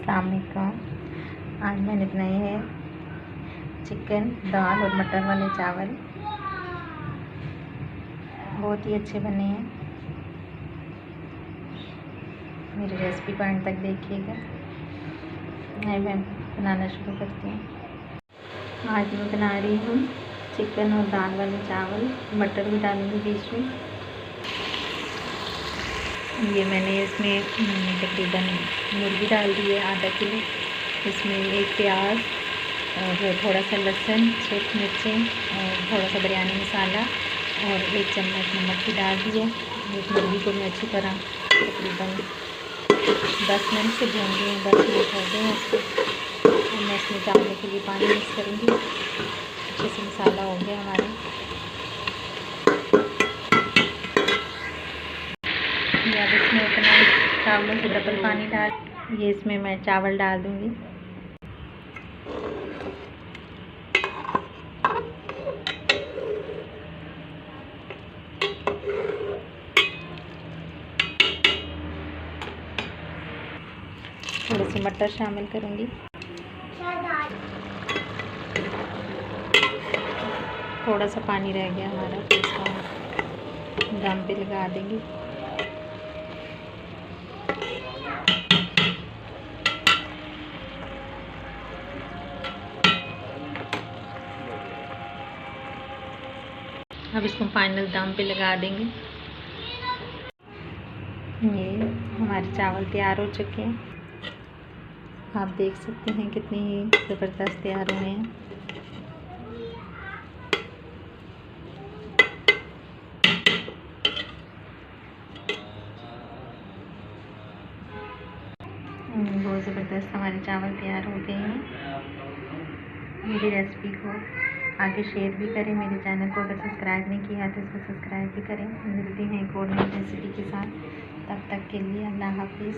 अस्सलाम वालेकुम। आज मैंने बनाई है चिकन, दाल और मटर वाले चावल। बहुत ही अच्छे बने हैं। मेरी रेसिपी को अंत तक देखिएगा। मैं बनाना शुरू करती हूँ। आज मैं बना रही हूँ चिकन और दाल वाले चावल। मटर भी डालूँगी बीच में। ये मैंने इसमें तकरीबन मुर्गी डाल दी है आधा किलो। इसमें एक प्याज और थोड़ा सा लहसुन, 6 मिर्चें और थोड़ा सा बिरयानी मसाला और 1 चम्मच नमक भी डाल दिया। इस मुर्गी को मैं अच्छी तरह तकरीबन 10 मिनट से भून रही हूँ। 10 मिनट हो गए हैं इसको। और मैं इसमें चावल के लिए पानी मिक्स करूँगी। अच्छे से मसाला हो गया हमारा। अब इसमें अपना चावलों से डबल पानी डाल, ये इसमें मैं चावल डाल दूँगी। थोड़े से मटर शामिल करूँगी। थोड़ा सा पानी रह गया हमारा, तो इसको दम पे लगा देंगे। अब इसको फाइनल दम पे लगा देंगे। ये हमारे चावल तैयार हो चुके हैं। आप देख सकते हैं कितने ही ज़बरदस्त तैयार हुए हैं। बहुत ज़बरदस्त हमारे चावल तैयार हो गए हैं। मेरी रेसिपी को आगे शेयर भी करें। मेरे चैनल को अगर सब्सक्राइब नहीं किया तो इसको सब्सक्राइब भी करें। मिलते हैं एक और नई रेसिपी के साथ। तब तक के लिए अल्लाह हाफिज़।